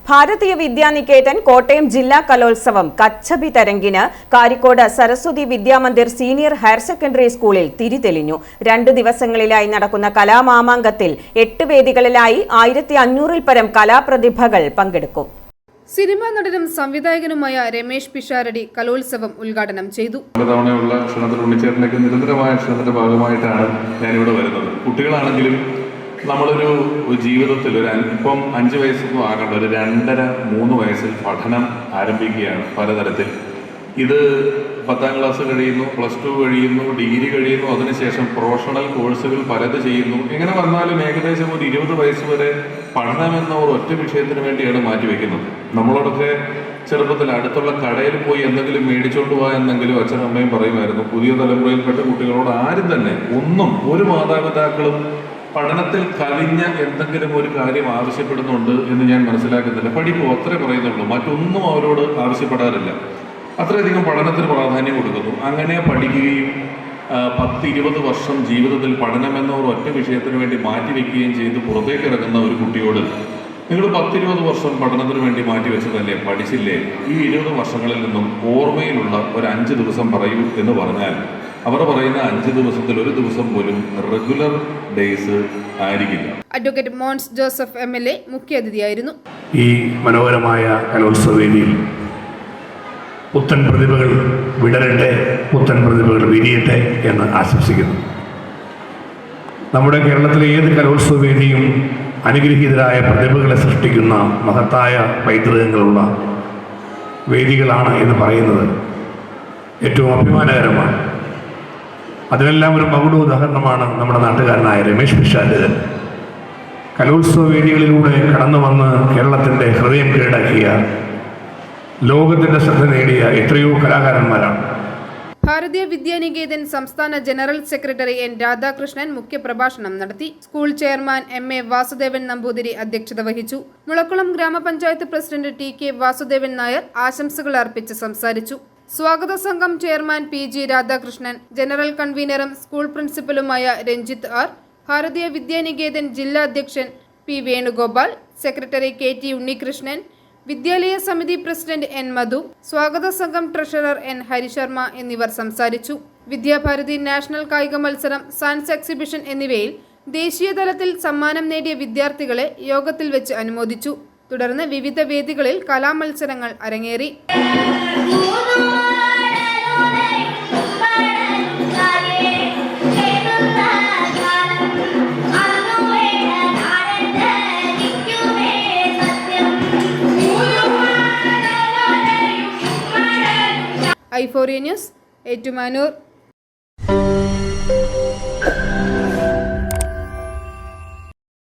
ഭാരതീയ വിദ്യാനികേതൻ കോട്ടയം ജില്ലാ കലോത്സവം കച്ചബി തരംഗിന് Karikkode Saraswathi Vidyamandir senior higher secondary സ്കൂളിൽ തിരിതെളിഞ്ഞു. 2 ദിവസങ്ങളിലായി നടക്കുന്ന കലാമാമാങ്കത്തിൽ 8 വേദികളിലായി 1500-ൽ പരം കലാപ്രതിഭകൾ പങ്കെടുക്കും. സിനിമാ നടനും സംവിധായകനുമായ രമേശ് പിഷാരടി കലോത്സവം ഉദ്ഘാടനം ചെയ്തു. നിരന്തരമായ ക്ഷണത്തിന്റെ ഭാഗമായിട്ടാണ് ഞാനിവിടെ വരുന്നത്. കുട്ടികളാണെങ്കിലും നമ്മളൊരു ജീവിതത്തിൽ ഇപ്പം 5 വയസ്സൊന്നും ആകേണ്ട ഒരു 2.5-3 വയസ്സിൽ പഠനം ആരംഭിക്കുകയാണ്. പലതരത്തിൽ ഇത് 10ാം ക്ലാസ് കഴിയുന്നു, +2 കഴിയുന്നു, ഡിഗ്രി കഴിയുന്നു, അതിനുശേഷം പ്രൊഫഷണൽ കോഴ്സുകൾ പലത് ചെയ്യുന്നു. എങ്ങനെ വന്നാലും ഏകദേശം ഒരു 20 വയസ്സ് വരെ പഠനമെന്ന ഒറ്റ വിഷയത്തിന് വേണ്ടിയാണ് മാറ്റിവെക്കുന്നത്. നമ്മളോടൊക്കെ ചെറുപ്പത്തിൽ അടുത്തുള്ള കടയിൽ പോയി എന്തെങ്കിലും മേടിച്ചോണ്ട് പോകാൻ എന്നെങ്കിലും അച്ഛനും അമ്മയും പറയുമായിരുന്നു. പുതിയ തലമുറയിൽപ്പെട്ട കുട്ടികളോട് ആരും തന്നെ ഒരു മാതാപിതാക്കളും പഠനത്തിൽ കവിഞ്ഞ എന്തെങ്കിലും ഒരു കാര്യം ആവശ്യപ്പെടുന്നുണ്ട് എന്ന് ഞാൻ മനസ്സിലാക്കുന്നില്ല. പഠിക്കൂ, അത്രേ പറയുന്നുള്ളൂ, മറ്റൊന്നും അവരോട് ആവശ്യപ്പെടാറില്ല. അത്രയധികം പഠനത്തിന് പ്രാധാന്യം കൊടുക്കുന്നു. അങ്ങനെ പഠിക്കുകയും 10-20 വർഷം ജീവിതത്തിൽ പഠനമെന്ന ഒറ്റ വിഷയത്തിന് വേണ്ടി മാറ്റിവെക്കുകയും ചെയ്ത് പുറത്തേക്ക് ഇറങ്ങുന്ന ഒരു കുട്ടിയോട് നിങ്ങൾ 10-20 വർഷം പഠനത്തിന് വേണ്ടി മാറ്റിവെച്ചതല്ലേ, പഠിച്ചില്ലേ, ഈ 20 വർഷങ്ങളിൽ നിന്നും ഓർമ്മയിലുള്ള ഒരു 5 ദിവസം പറയൂ എന്ന് പറഞ്ഞാൽ അവർ പറയുന്ന 5 ദിവസത്തിൽ ഒരു ദിവസം പോലും റെഗുലർ ഡേയ്സ് ആയിരിക്കില്ല. Advocate Mons Joseph MLA മുഖ്യാതിഥിയായിരുന്നു. ഈ മനോഹരമായ കലോത്സവ വേദിയിൽ പുത്തൻ പ്രതിഭകൾ വിടരട്ടെ, പുത്തൻ പ്രതിഭകൾ വിരിയട്ടെ എന്ന് ആശംസിക്കുന്നു. നമ്മുടെ കേരളത്തിലെ ഏത് കലോത്സവ വേദിയും അനുഗ്രഹീതരായ പ്രതിഭകളെ സൃഷ്ടിക്കുന്ന മഹത്തായ പൈതൃകങ്ങളുള്ള വേദികളാണ് എന്ന് പറയുന്നത് ഏറ്റവും അഭിമാനകരമാണ്. അതിനെല്ലാം ഒരു മകുട ഉദാഹരണമാണ് നമ്മുടെ നാട്ടുകാരനായ രമേശ് പിഷാരടി. കലോത്സവ വേദികളിലൂടെ കടന്നു വന്ന് കേരളത്തിൻ്റെ ഹൃദയം കീഴടക്കിയ, ലോകത്തിൻ്റെ ശ്രദ്ധ നേടിയ എത്രയോ കലാകാരന്മാരാണ്. ഭാരതീയ വിദ്യാനികേതൻ സംസ്ഥാന ജനറൽ സെക്രട്ടറി N. രാധാകൃഷ്ണൻ മുഖ്യപ്രഭാഷണം നടത്തി. School chairman MA Vasudevan Namboothiri അധ്യക്ഷത വഹിച്ചു. മുളക്കുളം ഗ്രാമപഞ്ചായത്ത് പ്രസിഡന്റ് TK വാസുദേവൻ നായർ ആശംസകൾ അർപ്പിച്ച് സംസാരിച്ചു. സ്വാഗത സംഘം ചെയർമാൻ PG രാധാകൃഷ്ണൻ, ജനറൽ കൺവീനറും സ്കൂൾ പ്രിൻസിപ്പലുമായ രഞ്ജിത്ത് R, ഭാരതീയ വിദ്യാനികേതൻ ജില്ലാ അധ്യക്ഷൻ P. Venugopal, secretary KT Unnikrishnan, Vidyalaya Samithi president N. മധു, സ്വാഗത സംഘം ട്രഷറർ N. ഹരിശർമ്മ എന്നിവർ സംസാരിച്ചു. വിദ്യാഭാരതി നാഷണൽ കായിക മത്സരം, സയൻസ് എക്സിബിഷൻ എന്നിവയിൽ ദേശീയ തലത്തിൽ സമ്മാനം നേടിയ വിദ്യാർത്ഥികളെ യോഗത്തിൽ വെച്ച് അനുമോദിച്ചു. തുടർന്ന് വിവിധ വേദികളിൽ കലാമത്സരങ്ങൾ അരങ്ങേറി. i4A news, Ettumanoor.